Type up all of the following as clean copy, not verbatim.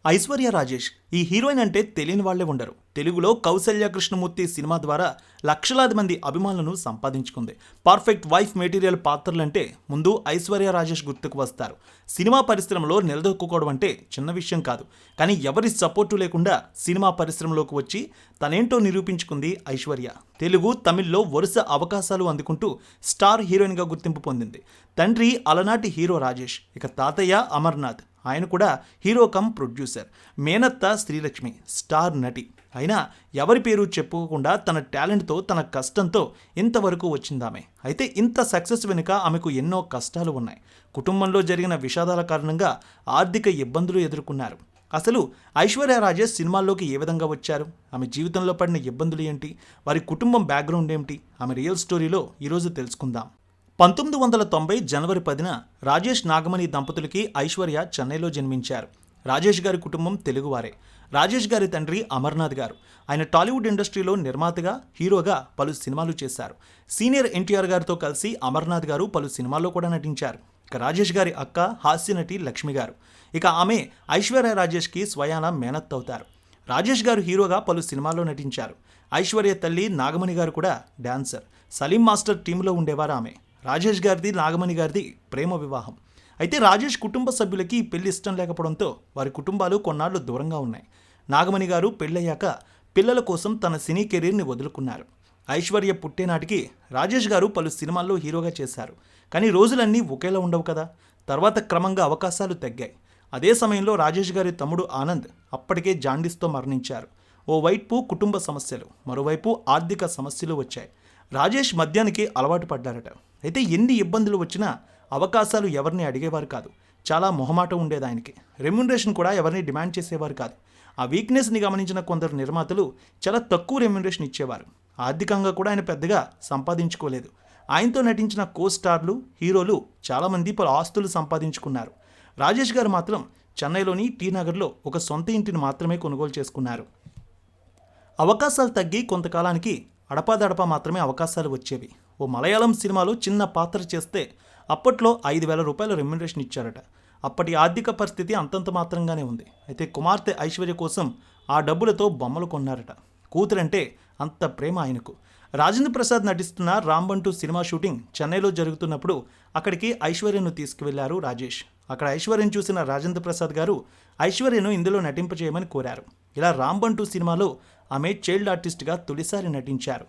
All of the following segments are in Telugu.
ఐశ్వర్య రాజేష్ ఈ హీరోయిన్ అంటే తెలియని వాళ్లే ఉండరు. తెలుగులో కౌసల్య కృష్ణమూర్తి సినిమా ద్వారా లక్షలాది మంది అభిమానులను సంపాదించుకుంది. పర్ఫెక్ట్ వైఫ్ మెటీరియల్ పాత్రలంటే ముందు ఐశ్వర్య రాజేష్ గుర్తుకు వస్తారు. సినిమా పరిశ్రమలో నిలదొక్కుకోవడం అంటే చిన్న విషయం కాదు. కానీ ఎవరి సపోర్టు లేకుండా సినిమా పరిశ్రమలోకి వచ్చి తనేంటో నిరూపించుకుంది ఐశ్వర్య. తెలుగు, తమిళ్లో వరుస అవకాశాలు అందుకుంటూ స్టార్ హీరోయిన్గా గుర్తింపు పొందింది. తండ్రి అలనాటి హీరో రాజేష్, ఇక తాతయ్య అమర్నాథ్, ఆయన కూడా హీరో కమ్ ప్రొడ్యూసర్. మేనత్త శ్రీలక్ష్మి స్టార్ నటి. అయినా ఎవరి పేరు చెప్పుకోకుండా తన టాలెంట్తో, తన కష్టంతో ఇంతవరకు వచ్చిందామె. అయితే ఇంత సక్సెస్ వెనుక ఆమెకు ఎన్నో కష్టాలు ఉన్నాయి. కుటుంబంలో జరిగిన విషాదాల కారణంగా ఆర్థిక ఇబ్బందులు ఎదుర్కొన్నారు. అసలు ఐశ్వర్య రాజేష్ సినిమాల్లోకి ఏ విధంగా వచ్చారు, ఆమె జీవితంలో పడిన ఇబ్బందులు ఏంటి, వారి కుటుంబం బ్యాక్గ్రౌండ్ ఏమిటి, ఆమె రియల్ స్టోరీలో ఈరోజు తెలుసుకుందాం. 1990 జనవరి 10న రాజేష్ నాగమణి దంపతులకి ఐశ్వర్య చెన్నైలో జన్మించారు. రాజేష్ గారి కుటుంబం తెలుగువారే. రాజేష్ గారి తండ్రి అమర్నాథ్ గారు. ఆయన టాలీవుడ్ ఇండస్ట్రీలో నిర్మాతగా, హీరోగా పలు సినిమాలు చేశారు. సీనియర్ ఎన్టీఆర్ గారితో కలిసి అమర్నాథ్ గారు పలు సినిమాల్లో కూడా నటించారు. ఇక రాజేష్ గారి అక్క హాస్య నటి లక్ష్మి గారు. ఇక ఆమె ఐశ్వర్య రాజేష్కి స్వయాన మేనత్ అవుతారు. రాజేష్ గారు హీరోగా పలు సినిమాల్లో నటించారు. ఐశ్వర్య తల్లి నాగమణి గారు కూడా డాన్సర్. సలీం మాస్టర్ టీంలో ఉండేవారు ఆమె. రాజేష్ గారిది, నాగమణి గారిది ప్రేమ వివాహం. అయితే రాజేష్ కుటుంబ సభ్యులకి పెళ్లి ఇష్టం లేకపోవడంతో వారి కుటుంబాలు కొన్నాళ్లు దూరంగా ఉన్నాయి. నాగమణి గారు పెళ్ళయ్యాక పిల్లల కోసం తన సినీ కెరీర్ని వదులుకున్నారు. ఐశ్వర్య పుట్టేనాటికి రాజేష్ గారు పలు సినిమాల్లో హీరోగా చేశారు. కానీ రోజులన్నీ ఒకేలా ఉండవు కదా. తర్వాత క్రమంగా అవకాశాలు తగ్గాయి. అదే సమయంలో రాజేష్ గారి తమ్ముడు ఆనంద్ అప్పటికే జాండీస్తో మరణించారు. ఓవైపు కుటుంబ సమస్యలు, మరోవైపు ఆర్థిక సమస్యలు వచ్చాయి. రాజేష్ మద్యానికి అలవాటు పడ్డారట. అయితే ఎన్ని ఇబ్బందులు వచ్చినా అవకాశాలు ఎవరిని అడిగేవారు కాదు. చాలా మొహమాటం ఉండేది ఆయనకి. రెమ్యునరేషన్ కూడా ఎవరిని డిమాండ్ చేసేవారు కాదు. ఆ వీక్నెస్ని గమనించిన కొందరు నిర్మాతలు చాలా తక్కువ రెమ్యునరేషన్ ఇచ్చేవారు. ఆర్థికంగా కూడా ఆయన పెద్దగా సంపాదించుకోలేదు. ఆయనతో నటించిన కో స్టార్లు, హీరోలు చాలామంది పలు ఆస్తులు సంపాదించుకున్నారు. రాజేష్ గారు మాత్రం చెన్నైలోని టీ నగర్లో ఒక సొంత ఇంటిని మాత్రమే కొనుగోలు చేసుకున్నారు. అవకాశాలు తగ్గి కొంతకాలానికి అడపాదడపా మాత్రమే అవకాశాలు వచ్చేవి. ఓ మలయాళం సినిమాలో చిన్న పాత్ర చేస్తే అప్పట్లో 5,000 రూపాయల రెమ్యునరేషన్ ఇచ్చారట. అప్పటి ఆర్థిక పరిస్థితి అంతంత మాత్రంగానే ఉంది. అయితే కుమార్తె ఐశ్వర్య కోసం ఆ డబ్బులతో బొమ్మలు కొన్నారట. కూతురంటే అంత ప్రేమ ఆయనకు. రాజేంద్ర ప్రసాద్ నటిస్తున్న రాంబంటూ సినిమా షూటింగ్ చెన్నైలో జరుగుతున్నప్పుడు అక్కడికి ఐశ్వర్యను తీసుకువెళ్లారు రాజేష్. అక్కడ ఐశ్వర్యను చూసిన రాజేంద్ర ప్రసాద్ గారు ఐశ్వర్యను ఇందులో నటింపజేయమని కోరారు. ఇలా రాంబంటూ సినిమాలో ఆమె చైల్డ్ ఆర్టిస్ట్గా తొలిసారి నటించారు.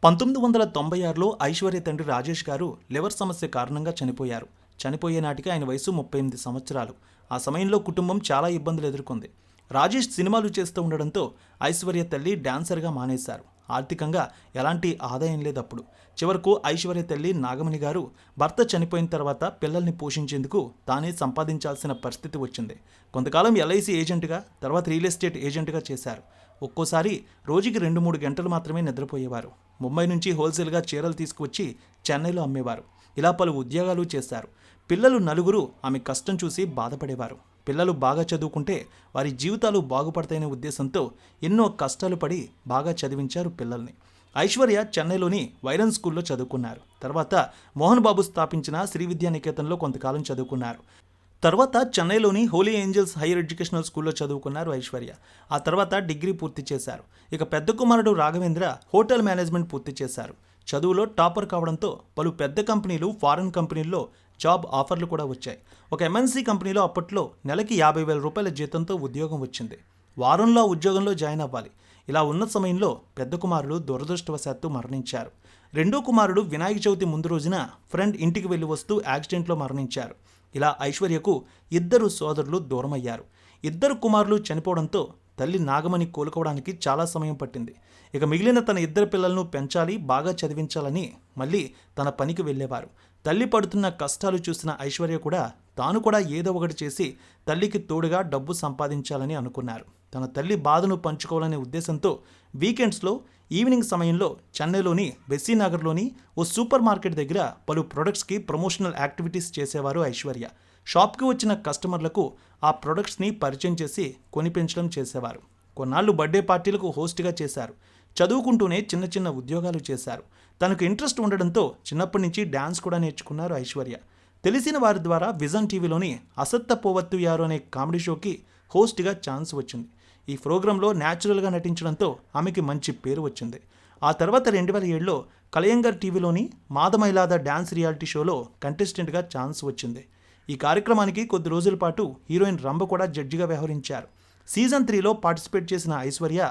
1996లో ఐశ్వర్య తండ్రి రాజేష్ గారు లివర్ సమస్య కారణంగా చనిపోయారు. చనిపోయే నాటికి ఆయన వయసు 38 సంవత్సరాలు. ఆ సమయంలో కుటుంబం చాలా ఇబ్బందులు ఎదుర్కొంది. రాజేష్ సినిమాలు చేస్తూ ఉండడంతో ఐశ్వర్య తల్లి డాన్సర్గా మానేశారు. ఆర్థికంగా ఎలాంటి ఆదాయం లేదప్పుడు. చివరకు ఐశ్వర్య తల్లి నాగమణి గారు భర్త చనిపోయిన తర్వాత పిల్లల్ని పోషించేందుకు తానే సంపాదించాల్సిన పరిస్థితి వచ్చింది. కొంతకాలం ఎల్ఐసి ఏజెంట్గా, తర్వాత రియల్ ఎస్టేట్ ఏజెంట్గా చేశారు. ఒక్కోసారి రోజుకి 2-3 గంటలు మాత్రమే నిద్రపోయేవారు. ముంబై నుంచి హోల్సేల్గా చీరలు తీసుకువచ్చి చెన్నైలో అమ్మేవారు. ఇలా పలు ఉద్యోగాలు చేశారు. పిల్లలు 4 ఆమె కష్టం చూసి బాధపడేవారు. పిల్లలు బాగా చదువుకుంటే వారి జీవితాలు బాగుపడతాయనే ఉద్దేశంతో ఎన్నో కష్టాలు పడి బాగా చదివించారు పిల్లల్ని. ఐశ్వర్య చెన్నైలోని వైరన్ స్కూల్లో చదువుకున్నారు. తర్వాత మోహన్ బాబు స్థాపించిన శ్రీ విద్యానికేతన్లో కొంతకాలం చదువుకున్నారు. తర్వాత చెన్నైలోని హోలీ ఏంజల్స్ హైయర్ ఎడ్యుకేషనల్ స్కూల్లో చదువుకున్నారు ఐశ్వర్య. ఆ తర్వాత డిగ్రీ పూర్తి చేశారు. ఇక పెద్ద కుమారుడు రాఘవేంద్ర హోటల్ మేనేజ్మెంట్ పూర్తి చేశారు. చదువులో టాపర్ కావడంతో పలు పెద్ద కంపెనీలు, ఫారెన్ కంపెనీల్లో జాబ్ ఆఫర్లు కూడా వచ్చాయి. ఒక ఎంఎన్సీ కంపెనీలో అప్పట్లో నెలకి 50,000 రూపాయల జీతంతో ఉద్యోగం వచ్చింది. వారంలో ఉద్యోగంలో జాయిన్ అవ్వాలి. ఇలా ఉన్న సమయంలో పెద్ద కుమారుడు దురదృష్టవశాత్తు మరణించారు. రెండో కుమారుడు వినాయక చవితి ముందు రోజున ఫ్రెండ్ ఇంటికి వెళ్లి వస్తూ యాక్సిడెంట్లో మరణించారు. ఇలా ఐశ్వర్యకు 2 సోదరులు దూరమయ్యారు. 2 కుమారులు చనిపోవడంతో తల్లి నాగమణి కోలుకోవడానికి చాలా సమయం పట్టింది. ఇక మిగిలిన తన 2 పిల్లలను పెంచాలి, బాగా చదివించాలని మళ్ళీ తన పనికి వెళ్ళేవారు. తల్లి పడుతున్న కష్టాలు చూసిన ఐశ్వర్య కూడా తాను కూడా ఏదో ఒకటి చేసి తల్లికి తోడుగా డబ్బు సంపాదించాలని అనుకున్నారు. తన తల్లి బాధను పంచుకోవాలనే ఉద్దేశంతో వీకెండ్స్లో ఈవినింగ్ సమయంలో చెన్నైలోని బెస్సీనగర్లోని ఓ సూపర్ మార్కెట్ దగ్గర పలు ప్రొడక్ట్స్కి ప్రమోషనల్ యాక్టివిటీస్ చేసేవారు ఐశ్వర్య. షాప్కి వచ్చిన కస్టమర్లకు ఆ ప్రొడక్ట్స్ని పరిచయం చేసి కొనిపించడం చేసేవారు. కొన్నాళ్ళు బర్త్డే పార్టీలకు హోస్ట్గా చేశారు. చదువుకుంటూనే చిన్న చిన్న ఉద్యోగాలు చేశారు. తనకు ఇంట్రెస్ట్ ఉండడంతో చిన్నప్పటి నుంచి డ్యాన్స్ కూడా నేర్చుకున్నారు ఐశ్వర్య. తెలిసిన వారి ద్వారా విజన్ టీవీలోని అసత్త పోవత్తు యారు అనే కామెడీ షోకి హోస్ట్గా ఛాన్స్ వచ్చింది. ఈ ప్రోగ్రాంలో న్యాచురల్గా నటించడంతో ఆమెకి మంచి పేరు వచ్చింది. ఆ తర్వాత 2007లో కలయంగర్ టీవీలోని మాదమైలాద డ్యాన్స్ రియాలిటీ షోలో కంటెస్టెంట్గా ఛాన్స్ వచ్చింది. ఈ కార్యక్రమానికి కొద్ది రోజుల పాటు హీరోయిన్ రంభ కూడా జడ్జిగా వ్యవహరించారు. సీజన్ 3లో పార్టిసిపేట్ చేసిన ఐశ్వర్య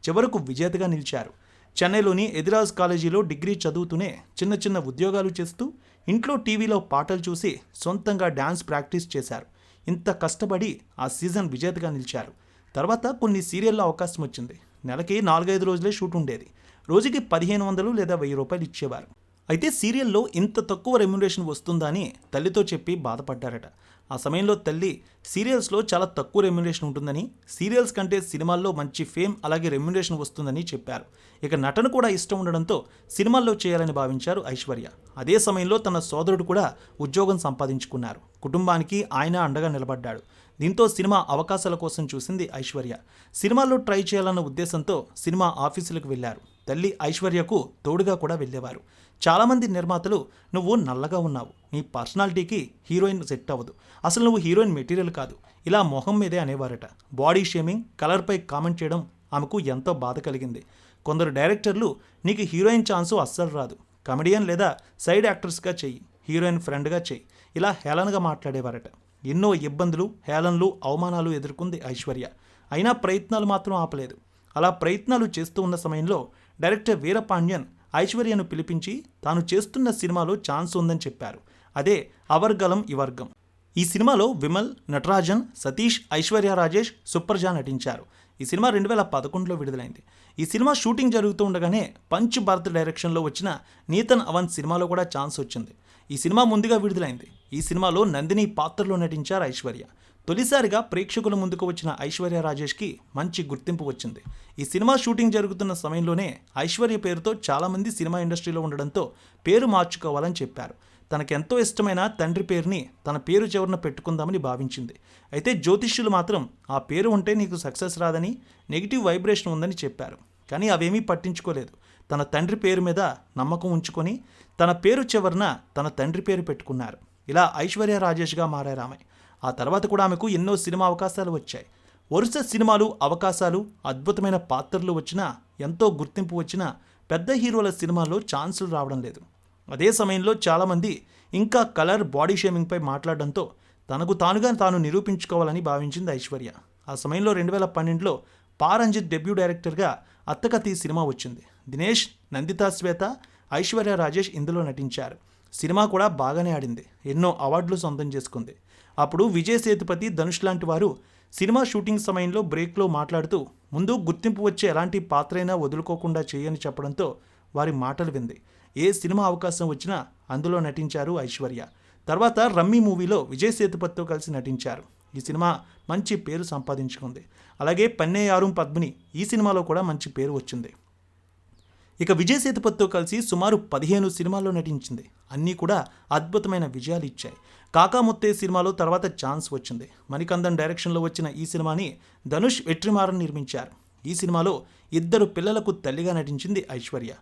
చివరకు విజేతగా నిలిచారు. చెన్నైలోని ఎదిరాజ్ కాలేజీలో డిగ్రీ చదువుతూనే చిన్న చిన్న ఉద్యోగాలు చేస్తూ ఇంట్లో టీవీలో పాటలు చూసి సొంతంగా డ్యాన్స్ ప్రాక్టీస్ చేశారు. ఇంత కష్టపడి ఆ సీజన్ విజేతగా నిలిచారు. తర్వాత కొన్ని సీరియల్లో అవకాశం వచ్చింది. నెలకి 4-5 రోజులే షూట్ ఉండేది. రోజుకి 1500 లేదా 1000 రూపాయలు ఇచ్చేవారు. అయితే సీరియల్లో ఇంత తక్కువ రెమ్యునరేషన్ వస్తుందా అని తల్లితో చెప్పి బాధపడ్డారట. ఆ సమయంలో తల్లి సీరియల్స్లో చాలా తక్కువ రెమ్యునరేషన్ ఉంటుందని, సీరియల్స్ కంటే సినిమాల్లో మంచి ఫేమ్ అలాగే రెమ్యునరేషన్ వస్తుందని చెప్పారు. ఇక నటన కూడా ఇష్టం ఉండడంతో సినిమాల్లో చేయాలని భావించారు ఐశ్వర్య. అదే సమయంలో తన సోదరుడు కూడా ఉద్యోగం సంపాదించుకున్నారు. కుటుంబానికి ఆయన అండగా నిలబడ్డాడు. దీంతో సినిమా అవకాశాల కోసం చూసింది ఐశ్వర్య. సినిమాల్లో ట్రై చేయాలన్న ఉద్దేశంతో సినిమా ఆఫీసులకు వెళ్లారు. తల్లి ఐశ్వర్యకు తోడుగా కూడా వెళ్ళేవారు. చాలామంది నిర్మాతలు నువ్వు నల్లగా ఉన్నావు, నీ పర్సనాలిటీకి హీరోయిన్ సెట్ అవ్వదు, అసలు నువ్వు హీరోయిన్ మెటీరియల్ కాదు, ఇలా మొహం మీదే అనేవారట. బాడీ షేమింగ్, కలర్పై కామెంట్ చేయడం ఆమెకు ఎంతో బాధ కలిగింది. కొందరు డైరెక్టర్లు నీకు హీరోయిన్ ఛాన్సు అస్సలు రాదు, కమెడియన్ లేదా సైడ్ యాక్టర్స్గా చెయ్యి, హీరోయిన్ ఫ్రెండ్గా చెయ్యి, ఇలా హేళనగా మాట్లాడేవారట. ఎన్నో ఇబ్బందులు, హేళనలు, అవమానాలు ఎదుర్కొంది ఐశ్వర్య. అయినా ప్రయత్నాలు మాత్రం ఆపలేదు. అలా ప్రయత్నాలు చేస్తూ ఉన్న సమయంలో డైరెక్టర్ వీరపాండ్యన్ ఐశ్వర్యను పిలిపించి తాను చేస్తున్న సినిమాలో ఛాన్స్ ఉందని చెప్పారు. అదే అవర్గలం ఇవర్గం. ఈ సినిమాలో విమల్, నటరాజన్, సతీష్, ఐశ్వర్య రాజేష్, సుప్రజ నటించారు. ఈ సినిమా 2011లో విడుదలైంది. ఈ సినిమా షూటింగ్ జరుగుతూ ఉండగానే పంచ్ భారత్ డైరెక్షన్లో వచ్చిన నీతన్ అవన్ సినిమాలో కూడా ఛాన్స్ వచ్చింది. ఈ సినిమా ముందుగా విడుదలైంది. ఈ సినిమాలో నందిని పాత్రలో నటించారు ఐశ్వర్య. తొలిసారిగా ప్రేక్షకుల ముందుకు వచ్చిన ఐశ్వర్య రాజేష్కి మంచి గుర్తింపు వచ్చింది. ఈ సినిమా షూటింగ్ జరుగుతున్న సమయంలోనే ఐశ్వర్య పేరుతో చాలామంది సినిమా ఇండస్ట్రీలో ఉండడంతో పేరు మార్చుకోవాలని చెప్పారు. తనకెంతో ఇష్టమైన తండ్రి పేరుని తన పేరు చివరన పెట్టుకుందామని భావించింది. అయితే జ్యోతిష్యులు మాత్రం ఆ పేరు ఉంటే నీకు సక్సెస్ రాదని, నెగిటివ్ వైబ్రేషన్ ఉందని చెప్పారు. కానీ అవేమీ పట్టించుకోలేదు. తన తండ్రి పేరు మీద నమ్మకం ఉంచుకొని తన పేరు చివరన తన తండ్రి పేరు పెట్టుకున్నారు. ఇలా ఐశ్వర్య రాజేష్గా మారారు ఆమె. ఆ తర్వాత కూడా ఆమెకు ఎన్నో సినిమా అవకాశాలు వచ్చాయి. వరుస సినిమాలు, అవకాశాలు, అద్భుతమైన పాత్రలు వచ్చినా, ఎంతో గుర్తింపు వచ్చినా పెద్ద హీరోల సినిమాల్లో ఛాన్సులు రావడం లేదు. అదే సమయంలో చాలామంది ఇంకా కలర్, బాడీ షేమింగ్పై మాట్లాడడంతో తనకు తానుగా తాను నిరూపించుకోవాలని భావించింది ఐశ్వర్య. ఆ సమయంలో 2012లో పారంజిత్ డెబ్యూ డైరెక్టర్గా అత్తకథి సినిమా వచ్చింది. దినేష్, నందితా శ్వేత, ఐశ్వర్య రాజేష్ ఇందులో నటించారు. సినిమా కూడా బాగానే ఆడింది. ఎన్నో అవార్డులు సొంతం చేసుకుంది. అప్పుడు విజయ్ సేతుపతి, ధనుష్ లాంటి వారు సినిమా షూటింగ్ సమయంలో బ్రేక్లో మాట్లాడుతూ ముందు గుర్తింపు వచ్చే ఎలాంటి పాత్రైనా వదులుకోకుండా చేయని చెప్పడంతో వారి మాటలు వింది. ఏ సినిమా అవకాశం వచ్చినా అందులో నటించారు ఐశ్వర్య. తర్వాత రమ్మీ మూవీలో విజయ్ సేతుపతితో కలిసి నటించారు. ఈ సినిమా మంచి పేరు సంపాదించుకుంది. అలాగే పన్నేయారుం పద్మిని, ఈ సినిమాలో కూడా మంచి పేరు వచ్చింది. ఇక విజయ్ సేతుపతితో కలిసి సుమారు 15 సినిమాల్లో నటించింది. అన్నీ కూడా అద్భుతమైన విజయాలు ఇచ్చాయి. కాకాముత్తే సినిమాలో తర్వాత ఛాన్స్ వచ్చింది. మణికందన్ డైరెక్షన్లో వచ్చిన ఈ సినిమాని ధనుష్, వెట్రిమారన్ నిర్మించారు. ఈ సినిమాలో 2 పిల్లలకు తల్లిగా నటించింది ఐశ్వర్య.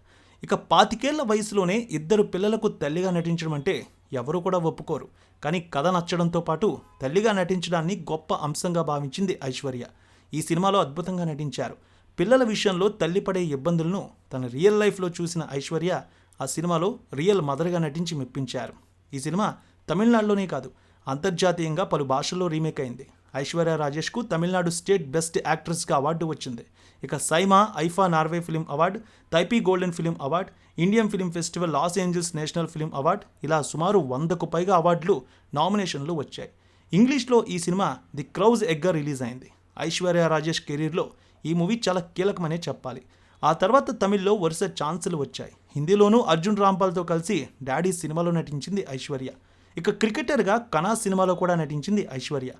ఇక 25 వయసులోనే 2 పిల్లలకు తల్లిగా నటించడం అంటే ఎవరు కూడా ఒప్పుకోరు. కానీ కథ నచ్చడంతో పాటు తల్లిగా నటించడాన్ని గొప్ప అంశంగా భావించింది ఐశ్వర్య. ఈ సినిమాలో అద్భుతంగా నటించారు. పిల్లల విషయంలో తల్లి పడే ఇబ్బందులను తన రియల్ లైఫ్లో చూసిన ఐశ్వర్య ఆ సినిమాలో రియల్ మదర్గా నటించి మెప్పించారు. ఈ సినిమా తమిళనాడులోనే కాదు, అంతర్జాతీయంగా పలు భాషల్లో రీమేక్ అయింది. ఐశ్వర్య రాజేష్కు తమిళనాడు స్టేట్ బెస్ట్ యాక్ట్రెస్గా అవార్డు వచ్చింది. ఇక SIIMA, IIFA Norway film award, Taipei golden film award, Indian film festival Los Angeles national film award, ఇలా సుమారు 100కు పైగా అవార్డులు, నామినేషన్లు వచ్చాయి. ఇంగ్లీష్లో ఈ సినిమా ది క్రౌజ్ ఎగ్గా రిలీజ్ అయింది. ఐశ్వర్య రాజేష్ కెరీర్లో ఈ మూవీ చాలా కీలకమనే చెప్పాలి. ఆ తర్వాత తమిళ్లో వరుస ఛాన్సులు వచ్చాయి. హిందీలోనూ అర్జున్ రాంపాల్తో కలిసి డాడీ సినిమాలో నటించింది ఐశ్వర్య. ఇక క్రికెటర్గా కనా సినిమాలో కూడా నటించింది ఐశ్వర్య.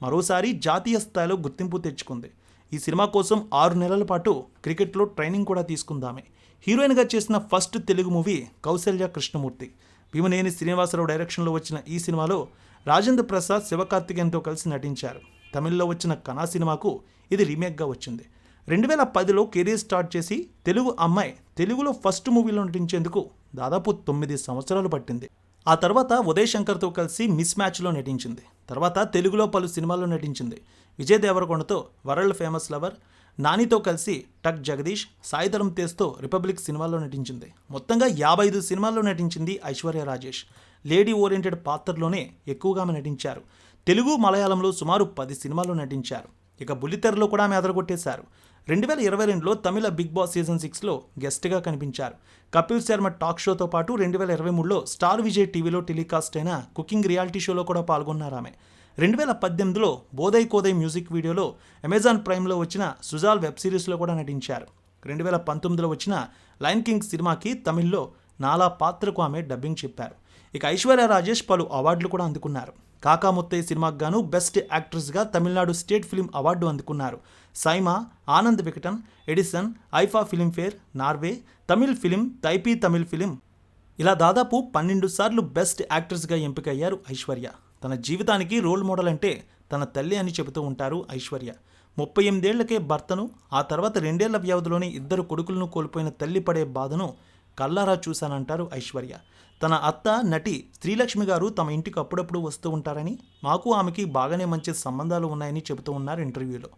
మరోసారి జాతీయ స్థాయిలో గుర్తింపు తెచ్చుకుంది. ఈ సినిమా కోసం 6 నెలల పాటు క్రికెట్లో ట్రైనింగ్ కూడా తీసుకుందామే. హీరోయిన్గా చేసిన ఫస్ట్ తెలుగు మూవీ కౌసల్య కృష్ణమూర్తి. భీమనేని శ్రీనివాసరావు డైరెక్షన్లో వచ్చిన ఈ సినిమాలో రాజేంద్ర ప్రసాద్, శివకార్తికేయన్తో కలిసి నటించారు. తమిళ్లో వచ్చిన కనా సినిమాకు ఇది రీమేక్గా వచ్చింది. 2010లో కెరీర్ స్టార్ట్ చేసి తెలుగు అమ్మాయి తెలుగులో ఫస్ట్ మూవీలో నటించేందుకు దాదాపు 9 సంవత్సరాలు పట్టింది. ఆ తర్వాత ఉదయ్ శంకర్తో కలిసి మిస్ మ్యాచ్లో నటించింది. తర్వాత తెలుగులో పలు సినిమాల్లో నటించింది. విజయ్ దేవరకొండతో వరల్డ్ ఫేమస్ లవర్, నానితో కలిసి టక్ జగదీష్, సాయిధరం తేజ్తో రిపబ్లిక్ సినిమాల్లో నటించింది. మొత్తంగా 55 సినిమాల్లో నటించింది ఐశ్వర్య రాజేష్. లేడీ ఓరియంటెడ్ పాత్రలోనే ఎక్కువగా ఆమె నటించారు. తెలుగు, మలయాళంలో సుమారు 10 సినిమాల్లో నటించారు. ఇక బుల్లితెరలో కూడా ఆమె అదరగొట్టేశారు. 2022లో తమిళ బిగ్ బాస్ సీజన్ 6లో గెస్ట్గా కనిపించారు. కపిల్ శర్మ టాక్ షోతో పాటు 2023లో స్టార్ విజయ్ టీవీలో టెలికాస్ట్ అయిన కుకింగ్ రియాలిటీ షోలో కూడా పాల్గొన్నారు ఆమె. 2018లో బోధై కోదై మ్యూజిక్ వీడియోలో, అమెజాన్ ప్రైమ్లో వచ్చిన సుజాల్ వెబ్ సిరీస్లో కూడా నటించారు. 2019లో వచ్చిన లయన్ కింగ్ సినిమాకి తమిళ్లో నాలా పాత్రకు ఆమె డబ్బింగ్ చెప్పారు. ఇక ఐశ్వర్య రాజేష్ పలు అవార్డులు కూడా అందుకున్నారు. కాకా ముత్తయ్య సినిమాకు గాను బెస్ట్ యాక్ట్రెస్గా తమిళనాడు స్టేట్ ఫిల్మ్ అవార్డు అందుకున్నారు. SIIMA, Anand Vikatan, Edison, IIFA Filmfare, Norway, Tamil film, Taipei Tamil film ఇలా దాదాపు 12 సార్లు బెస్ట్ యాక్ట్రెస్గా ఎంపికయ్యారు ఐశ్వర్య. తన జీవితానికి రోల్ మోడల్ అంటే తన తల్లి అని చెబుతూ ఉంటారు ఐశ్వర్య. 38 ఏళ్లకే భర్తను, ఆ తర్వాత 2 ఏళ్ల వ్యవధిలోనే 2 కొడుకులను కోల్పోయిన తల్లి పడే బాధను కల్లారా చూశానంటారు ఐశ్వర్య. తన అత్త నటి శ్రీలక్ష్మి గారు తమ ఇంటికి అప్పుడప్పుడు వస్తూ ఉంటారని, మాకు ఆమెకి బాగానే మంచి సంబంధాలు ఉన్నాయని చెబుతూ ఉన్నారు ఇంటర్వ్యూలో.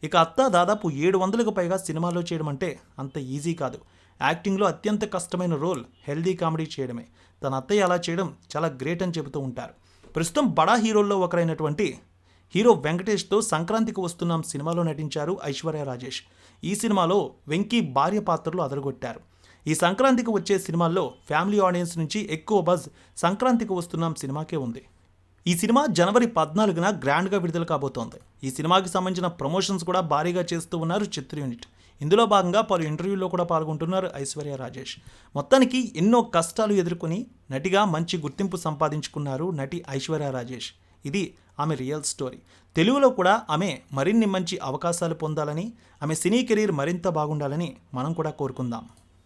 ఇక అత్త దాదాపు 700కు పైగా సినిమాల్లో చేయడం అంటే అంత ఈజీ కాదు. యాక్టింగ్లో అత్యంత కష్టమైన రోల్ హెల్దీ కామెడీ చేయడమే. తన అత్తయ్య అలా చేయడం చాలా గ్రేట్ అని చెబుతూ ఉంటారు. ప్రస్తుతం బడా హీరోల్లో ఒకరైనటువంటి హీరో వెంకటేష్తో సంక్రాంతికి వస్తున్నాం సినిమాలో నటించారు ఐశ్వర్య రాజేష్. ఈ సినిమాలో వెంకీ భార్య పాత్రలో అదరగొట్టారు. ఈ సంక్రాంతికి వచ్చే సినిమాల్లో ఫ్యామిలీ ఆడియన్స్ నుంచి ఎక్కువ బజ్ సంక్రాంతికి వస్తున్నాం సినిమాకే ఉంది. ఈ సినిమా జనవరి 14న గ్రాండ్గా విడుదల కాబోతోంది. ఈ సినిమాకి సంబంధించిన ప్రమోషన్స్ కూడా భారీగా చేస్తూ ఉన్నారు చిత్ర యూనిట్. ఇందులో భాగంగా పలు ఇంటర్వ్యూల్లో కూడా పాల్గొంటున్నారు ఐశ్వర్య రాజేష్. మొత్తానికి ఎన్నో కష్టాలు ఎదుర్కొని నటిగా మంచి గుర్తింపు సంపాదించుకున్నారు నటి ఐశ్వర్య రాజేష్. ఇది ఆమె రియల్ స్టోరీ. తెలుగులో కూడా ఆమె మరిన్ని మంచి అవకాశాలు పొందాలని, ఆమె సినీ కెరీర్ మరింత బాగుండాలని మనం కూడా కోరుకుందాం.